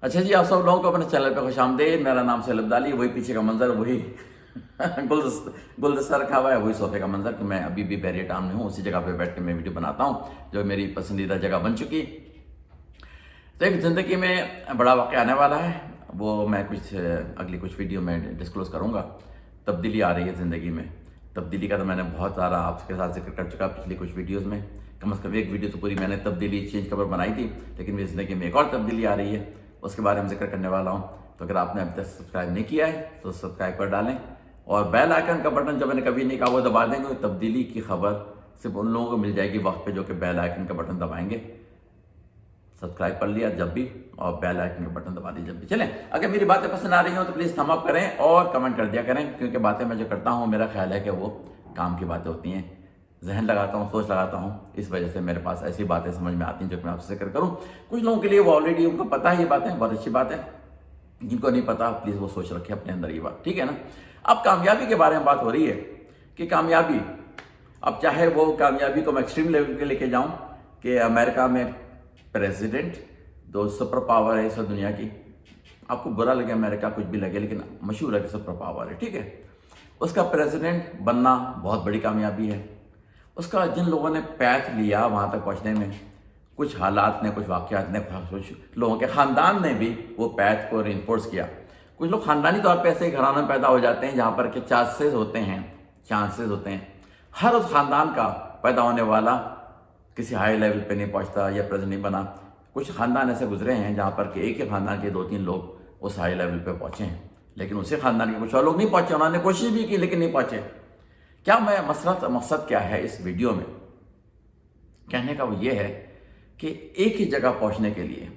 अच्छा जी, आप सब लोगों को अपने चैनल पे खुशामदीद। मेरा नाम सैयद अब्दाली। वही पीछे का मंजर, वही गुलदस्ता रखा हुआ है, वही सोफे का मंजर कि मैं अभी भी बैरियर टाउन में हूँ। उसी जगह पे बैठ के मैं वीडियो बनाता हूँ, जो मेरी पसंदीदा जगह बन चुकी। तो एक ज़िंदगी में बड़ा वाक़या आने वाला है, वो मैं अगली कुछ वीडियो में डिस्क्लोज करूँगा। तब्दीली आ रही है ज़िंदगी में। तब्दीली का तो मैंने बहुत सारा आपके साथ जिक्र कर चुका पिछली कुछ वीडियोज़ में। कम से कम एक वीडियो तो पूरी मैंने तब्दीली चेंज खबर बनाई थी, लेकिन मेरी ज़िंदगी में एक और तब्दीली आ रही है, उसके बारे में जिक्र करने वाला हूँ। तो अगर आपने अभी तक सब्सक्राइब नहीं किया है तो सब्सक्राइब कर डालें, और बेल आइकन का बटन जो मैंने कभी नहीं कहा वो दबा दें, क्योंकि तब्दीली की खबर सिर्फ उन लोगों को मिल जाएगी वक्त पे जो कि बेल आइकन का बटन दबाएंगे। सब्सक्राइब कर लिया जब भी, और बेल आइकन का बटन दबा दीजिए जब भी। चलें, अगर मेरी बातें पसंद आ रही हो तो प्लीज़ थम अप करें और कमेंट कर दिया करें, क्योंकि बातें मैं जो करता हूँ मेरा ख्याल है कि वो काम की बातें होती हैं। जहन लगाता हूँ, सोच लगाता हूँ, इस वजह से मेरे पास ऐसी बातें समझ में आती हैं जो मैं आपसे जिक्र करूँ। कुछ लोगों के लिए वो ऑलरेडी उनको पता है ये बातें, बहुत अच्छी बात है। जिनको नहीं पता प्लीज़ वो सोच रखे अपने अंदर ये बात, ठीक है ना। अब कामयाबी के बारे में बात हो रही है कि कामयाबी, अब चाहे वो कामयाबी को मैं एक्सट्रीम लेवल पे लेके जाऊं कि अमेरिका में प्रेसिडेंट, दो सुपर पावर है इस दुनिया की। आपको बुरा लगे, अमेरिका कुछ भी लगे, लेकिन मशहूर है कि सुपर पावर है, ठीक है। उसका प्रेसिडेंट बनना बहुत बड़ी कामयाबी है। उसका जिन लोगों ने पैथ लिया वहाँ तक पहुँचने में, कुछ हालात ने, कुछ वाक़यात ने, कुछ लोगों के ख़ानदान ने भी वो पैथ को रिइंफोर्स किया। कुछ लोग ख़ानदानी तौर पे ऐसे ही घरानों में पैदा हो जाते हैं जहाँ पर के चांसेस होते हैं हर उस ख़ानदान का पैदा होने वाला किसी हाई लेवल पे नहीं पहुँचता या प्रेसिडेंट नहीं बना। कुछ ख़ानदान ऐसे गुजरे हैं जहाँ पर के एक ही ख़ानदान के 2-3 लोग उस हाई लेवल पे पहुँचे हैं, लेकिन उसी ख़ानदान के कुछ और लोग नहीं पहुँचे। उन्होंने कोशिश भी की लेकिन नहीं पहुँचे। क्या मैं मकसद क्या है इस वीडियो में कहने का, वो ये है कि एक ही जगह पहुंचने के लिए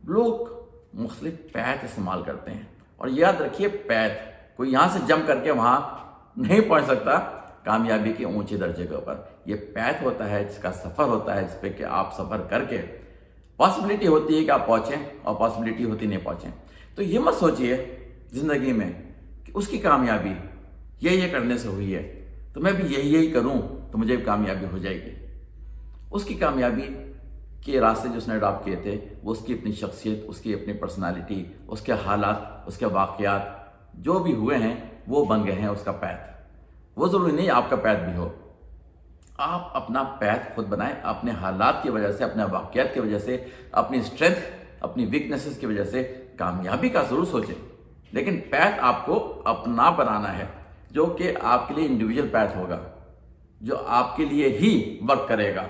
लोग मुख्तलिफ पैथ इस्तेमाल करते हैं। और याद रखिए, पैथ कोई यहाँ से जंप करके वहाँ नहीं पहुंच सकता कामयाबी के ऊंचे दर्जे के ऊपर। ये पैथ होता है, जिसका सफ़र होता है, जिस पे कि आप सफ़र करके पॉसिबिलिटी होती है कि आप पहुँचें और पॉसिबिलिटी होती नहीं पहुँचें। तो ये मत सोचिए ज़िंदगी में कि उसकी कामयाबी ये करने से हुई है तो मैं भी यही करूँ तो मुझे भी कामयाबी हो जाएगी। उसकी कामयाबी के रास्ते जो उसने अडॉप्ट किए थे, वो उसकी अपनी शख्सियत, उसकी अपनी पर्सनालिटी, उसके हालात, उसके वाक़यात जो भी हुए हैं वो बन गए हैं उसका पैथ। वो ज़रूरी नहीं आपका पैथ भी हो। आप अपना पैथ खुद बनाएं, अपने हालात की वजह से, अपने वाक़यात की वजह से, अपनी स्ट्रेंथ, अपनी वीकनेसेस की वजह से कामयाबी का ज़रूर सोचें, लेकिन पैथ आपको अपना बनाना है, जो कि आपके लिए इंडिविजुअल पैथ होगा, जो आपके लिए ही वर्क करेगा।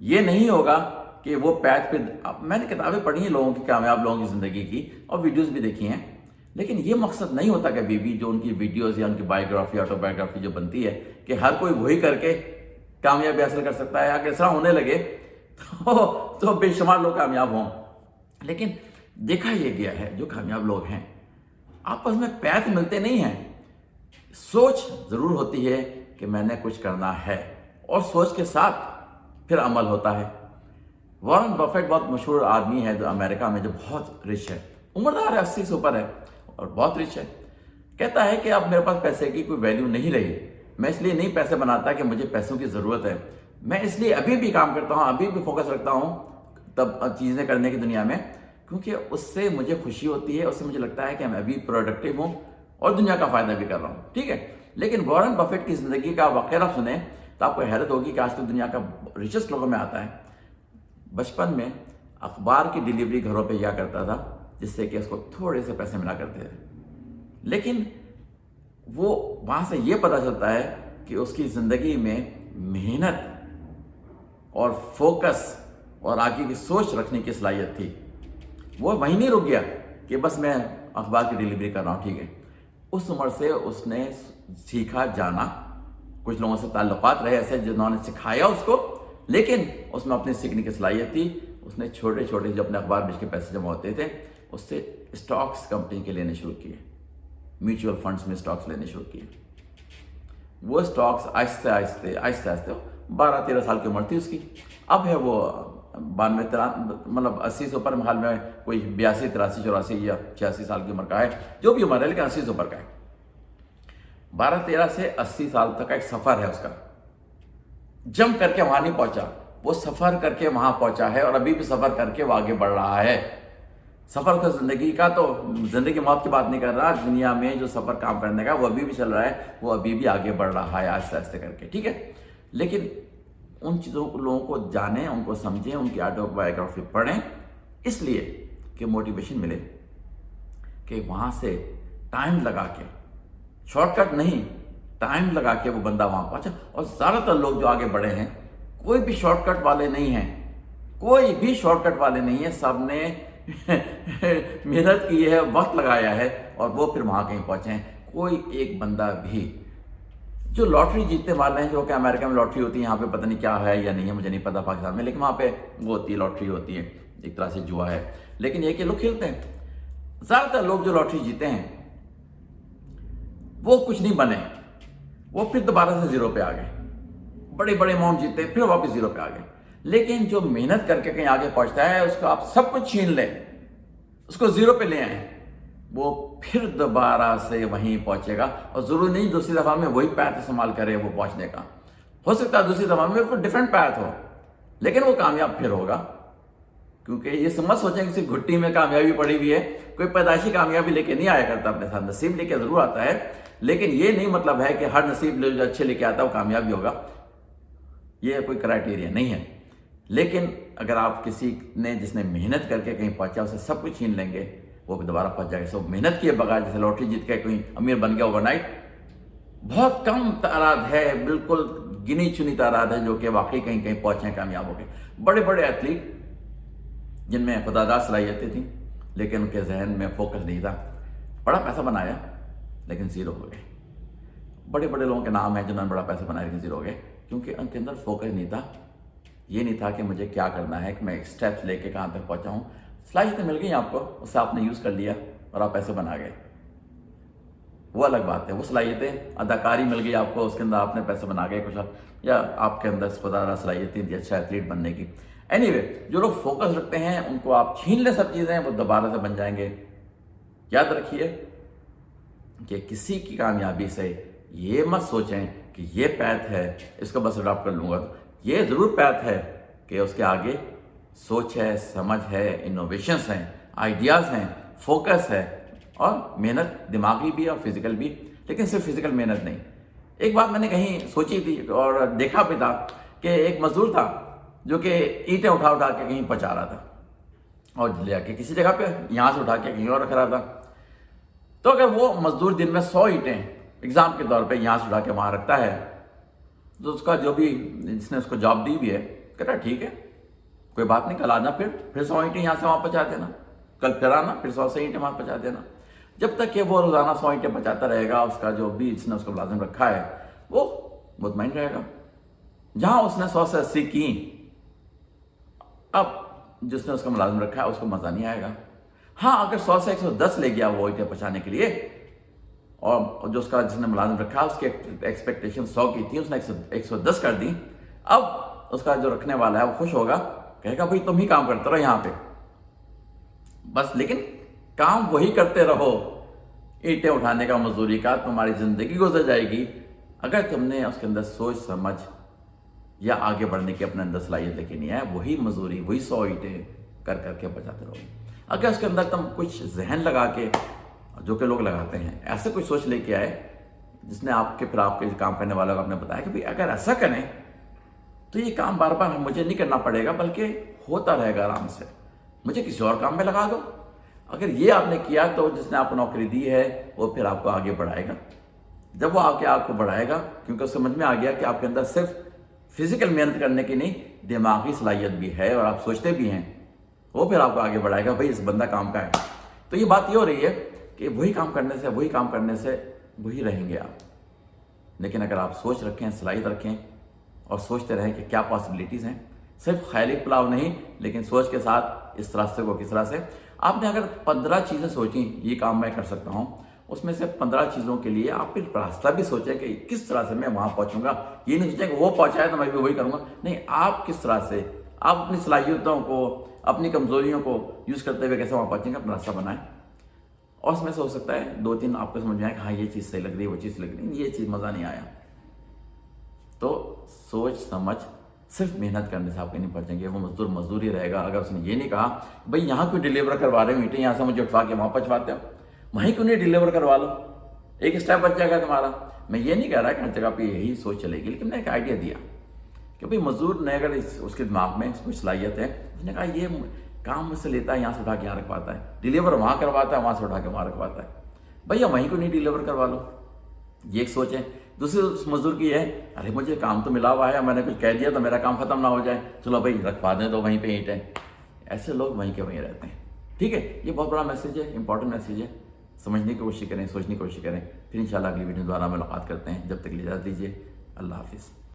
ये नहीं होगा कि वो पैथ पे मैंने किताबें पढ़ी हैं लोगों की, कामयाब लोगों की ज़िंदगी की, और वीडियोस भी देखी हैं, लेकिन ये मकसद नहीं होता कभी भी जो उनकी वीडियोस या उनकी बायोग्राफी, ऑटोबायोग्राफी जो बनती है कि हर कोई वही करके कामयाबी हासिल कर सकता है। अगर ऐसा होने लगे तो बेशुमार लोग कामयाब हों। लेकिन देखा यह गया है जो कामयाब लोग हैं आपस में पैथ मिलते नहीं हैं। सोच ज़रूर होती है कि मैंने कुछ करना है, और सोच के साथ फिर अमल होता है। वॉरेन बफेट बहुत मशहूर आदमी है जो अमेरिका में, जो बहुत रिच है, उम्रदार है, 80 से ऊपर है और बहुत रिच है। कहता है कि अब मेरे पास पैसे की कोई वैल्यू नहीं रही। मैं इसलिए नहीं पैसे बनाता कि मुझे पैसों की ज़रूरत है, मैं इसलिए अभी भी काम करता हूँ, अभी भी फोकस रखता हूँ तब चीज़ें करने की दुनिया में, क्योंकि उससे मुझे खुशी होती है, उससे मुझे लगता है कि मैं अभी प्रोडक्टिव हूँ और दुनिया का फ़ायदा भी कर रहा हूँ, ठीक है। लेकिन वॉरेन बफेट की ज़िंदगी का वाक़या सुने तो आपको हैरत होगी कि आज तक दुनिया का रिचेस्ट लोगों में आता है। बचपन में अखबार की डिलीवरी घरों पे किया करता था, जिससे कि उसको थोड़े से पैसे मिला करते थे, लेकिन वो वहाँ से ये पता चलता है कि उसकी ज़िंदगी में मेहनत और फोकस और आगे की सोच रखने की सलाहियत थी। वो वहीं नहीं रुक गया कि बस मैं अखबार की डिलीवरी कर रहा हूँ, ठीक है। उस उम्र से उसने सीखा जाना, कुछ लोगों से ताल्लुकात रहे ऐसे जिन्होंने सिखाया उसको, लेकिन उसमें अपनी सीखने की सलाहियत थी। उसने छोटे छोटे जो अपने अखबार बेच के पैसे जमा होते थे उससे स्टॉक्स कंपनी के लेने शुरू किए, म्यूचुअल फंड्स में स्टॉक्स लेने शुरू किए। वो स्टॉक्स आहिस्ते आहिस्ते 12-13 साल की उम्र थी उसकी, अब है वो 92 मतलब 80 से ऊपर, हाल में कोई 82, 83, 84 या 86 साल की उम्र का है, जो भी उम्र है, लेकिन 80 से ऊपर का है। 12-13 से 80 साल तक का एक सफ़र है उसका। जंप करके वहाँ नहीं पहुँचा, वो सफ़र करके वहाँ पहुँचा है और अभी भी सफ़र करके वो आगे बढ़ रहा है। सफ़र का ज़िंदगी का, तो ज़िंदगी मौत की बात नहीं कर रहा, दुनिया में जो सफ़र काम करने का वो अभी भी चल रहा है, वो अभी भी आगे बढ़ रहा है आहिस्ते आहिस्ते करके, ठीक है। लेकिन उन चीज़ों को, लोगों को जानें, उनको समझें, उनकी ऑटोबायोग्राफी पढ़ें, इसलिए कि मोटिवेशन मिले, कि वहाँ से टाइम लगा के, शॉर्टकट नहीं, टाइम लगा के वो बंदा वहाँ पहुँचा। और ज़्यादातर लोग जो आगे बढ़े हैं, कोई भी शॉर्टकट वाले नहीं हैं, कोई भी शॉर्टकट वाले नहीं है, सब ने मेहनत की है, वक्त लगाया है, और वो फिर वहाँ कहीं पहुँचे हैं। कोई एक बंदा भी जो लॉटरी जीतने वाले हैं, जो कि अमेरिका में लॉटरी होती है, यहाँ पे पता नहीं क्या है या नहीं है, मुझे नहीं पता पाकिस्तान में, लेकिन वहाँ पे वो होती है, लॉटरी होती है, एक तरह से जुआ है, लेकिन ये कि लोग खेलते हैं। ज़्यादातर लोग जो लॉटरी जीते हैं वो कुछ नहीं बने, वो फिर दोबारा से जीरो पे आ गए, बड़े बड़े अमाउंट जीते फिर वापस जीरो पे आ गए। लेकिन जो मेहनत करके कहीं आगे पहुंचता है, उसको आप सब कुछ छीन लें, उसको जीरो पे ले आए, वो फिर दोबारा से वहीं पहुंचेगा। और जरूरी नहीं दूसरी दफा में वही पैथ इस्तेमाल करे वो पहुंचने का, हो सकता है दूसरी दफा में बिल्कुल डिफरेंट पैथ हो, लेकिन वो कामयाब फिर होगा। क्योंकि ये समझ सोचें किसी घुट्टी में कामयाबी पड़ी हुई है, कोई पैदाइशी कामयाबी लेके नहीं आया करता अपने साथ, नसीब लेके जरूर आता है, लेकिन ये नहीं मतलब है कि हर नसीब जो अच्छे लेके आता है वो कामयाबी होगा, ये कोई क्राइटेरिया नहीं है। लेकिन अगर आप किसी ने, जिसने मेहनत करके कहीं पहुंचा, उसे सब कुछ छीन लेंगे, वो भी दोबारा पहुंच जाएगा। सब मेहनत किए बगैर, जैसे लॉटरी जीत के कोई अमीर बन गया ओवरनाइट, बहुत कम तादाद है, बिल्कुल गिनी चुनी तादाद है जो कि वाकई कहीं कहीं पहुंचे, कामयाब हो गए। बड़े बड़े एथलीट जिनमें खुदादार सलाहियतें थी, लेकिन उनके जहन में फोकस नहीं था, बड़ा पैसा बनाया लेकिन जीरो हो गए। बड़े बड़े लोगों के नाम हैं जिन्होंने बड़ा पैसा बनाया लेकिन जीरो हो गए, क्योंकि उनके अंदर फोकस नहीं था। ये नहीं था कि मुझे क्या करना है, कि मैं एक स्टेप्स लेके कहाँ तक पहुँचा हूँ। सलाहियतें मिल गई आपको, उससे आपने यूज़ कर लिया और आप पैसे बना गए, वो अलग बात है। वो सलाहियतें, अदाकारी मिल गई आपको, उसके अंदर आपने पैसे बना गए कुछ, या आपके अंदर खुदारा सलाहियतें थी अच्छा एथलीट बनने की। एनीवे, जो लोग फोकस रखते हैं उनको आप छीन ले सब चीज़ें, वो दोबारा से बन जाएंगे। याद रखिए कि किसी की कामयाबी से ये मत सोचें कि ये पैथ है, इसको बस अडॉप्ट कर लूँगा। तो ये ज़रूर पैथ है कि उसके आगे सोच है, समझ है, इनोवेशंस हैं, आइडियाज़ हैं, फोकस है, और मेहनत दिमागी भी और फिजिकल भी, लेकिन सिर्फ फिजिकल मेहनत नहीं। एक बात मैंने कहीं सोची थी और देखा भी था कि एक मजदूर था जो कि ईंटें उठा उठा के कहीं पहुँचा रहा था और ले आके किसी जगह पे यहाँ से उठा के कहीं और रख रहा था। तो अगर वो मजदूर दिन में 100 ईंटें एग्जाम के तौर पे यहाँ से उठा के वहाँ रखता है, तो उसका जो भी, जिसने उसको जॉब दी हुई है, कहता ठीक है, कोई बात नहीं, कल आना, फिर 100 ईंटें यहाँ से वहाँ पहुँचा देना, कल फिर आना, फिर 100 ईंटें वहाँ पहुँचा देना। जब तक कि वो रोज़ाना 100 ईंटें पहुँचाता रहेगा, उसका जो भी जिसने उसको मुलाजिम रखा है वो मुतमईन रहेगा। जहाँ उसने 100 से 80 की, अब जिसने उसका मुलाजिम रखा है उसको मज़ा नहीं आएगा। हाँ, अगर 100 से 110 ले गया वो ईंटें पहुँचाने के लिए, और जो उसका जिसने मुलाजिम रखा है उसकी एक्सपेक्टेशन 100 की थी, उसने 110 कर दी, अब उसका जो रखने वाला है वो खुश होगा, कहेगा भाई तुम ही काम करते रहो यहाँ पे बस, लेकिन काम वही करते रहो, ईंटें उठाने का, मजदूरी का, तुम्हारी ज़िंदगी गुजर जाएगी अगर तुमने उसके अंदर सोच समझ या आगे बढ़ने की अपने अंदर सलाहियत लेके नहीं आया। वही मजदूरी, वही 100 ईंटें कर करके बचाते रहो। अगर उसके अंदर तुम कुछ जहन लगा के, जो कि लोग लगाते हैं, ऐसे कुछ सोच लेके आए जिसने आपके, फिर आपके काम करने वालों को आपने बताया कि भाई अगर ऐसा करें तो ये काम बार बार मुझे नहीं करना पड़ेगा, बल्कि होता रहेगा आराम से, मुझे किसी और काम में लगा दो। अगर ये आपने किया तो जिसने आपको नौकरी दी है वो फिर आपको आगे बढ़ाएगा। जब वो आके आपको बढ़ाएगा, क्योंकि समझ में आ गया कि आपके अंदर सिर्फ फिजिकल मेहनत करने की नहीं, दिमागी सलाहियत भी है और आप सोचते भी हैं, वो फिर आपको आगे बढ़ाएगा, भाई इस बंदा काम का है। तो ये बात ये हो रही है कि वही काम करने से वही रहेंगे आप। लेकिन अगर आप सोच रखें, सलाहियत रखें और सोचते रहें कि क्या पॉसिबिलिटीज़ हैं, सिर्फ ख्याली पुलाव नहीं, लेकिन सोच के साथ इस रास्ते को किस तरह से, आपने अगर 15 चीज़ें सोची ये काम मैं कर सकता हूँ, उसमें से 15 चीज़ों के लिए आप फिर रास्ता भी सोचें कि किस तरह से मैं वहाँ पहुँचूंगा। ये नहीं सोचें कि वो पहुँचाए तो मैं भी वही करूँगा, नहीं, आप किस तरह से, आप अपनी सलाहियतों को, अपनी कमज़ोरियों को यूज़ करते हुए कैसे वहाँ पहुँचेंगे, अपना रास्ता बनाएं। और उसमें से हो सकता है 2-3 आपको समझ में आए कि हाँ ये चीज़ सही लग रही है, वो चीज़ लग रही है, ये चीज़ मज़ा नहीं आया। तो सोच समझ صرف محنت کرنے سے آپ کہیں نہیں پہنچیں گے. وہ مزدور مزدور ہی رہے گا. اگر اس نے یہ نہیں کہا بھائی یہاں کیوں ڈیلیور کروا رہے ہو اینٹیں, یہاں سے مجھے اٹھوا کے وہاں پہنچواتے ہو, وہیں کیوں نہیں ڈیلیور کروا لو, ایک اسٹیپ بچ جائے گا تمہارا. میں یہ نہیں کہہ رہا کہ ہر جگہ پہ یہی سوچ چلے گی, لیکن میں نے ایک آئیڈیا دیا کہ بھائی مزدور نے اگر اس کے دماغ میں کوئی صلاحیت ہے, اس نے کہا یہ کام مجھ سے لیتا ہے, یہاں سے اٹھا کے یہاں رکھواتا ہے, ڈیلیور وہاں کرواتا ہے, وہاں سے اٹھا کے وہاں رکھواتا ہے, بھیا وہیں کو نہیں ڈیلیور کروا لو. یہ ایک سوچ ہے. دوسری اس مزدور کی ہے, ارے مجھے کام تو ملا ہوا ہے, میں نے کچھ کہہ دیا تو میرا کام ختم نہ ہو جائے, چلو بھائی رکھوا دیں تو وہیں پہ اینٹیں. ایسے لوگ وہیں کے وہیں رہتے ہیں. ٹھیک ہے, یہ بہت بڑا میسیج ہے, امپورٹنٹ میسیج ہے. سمجھنے کی کوشش کریں, سوچنے کی کوشش کریں. پھر انشاءاللہ اگلی ویڈیو دوبارہ ملاقات کرتے ہیں. جب تک اجازت دیجیے, اللہ حافظ.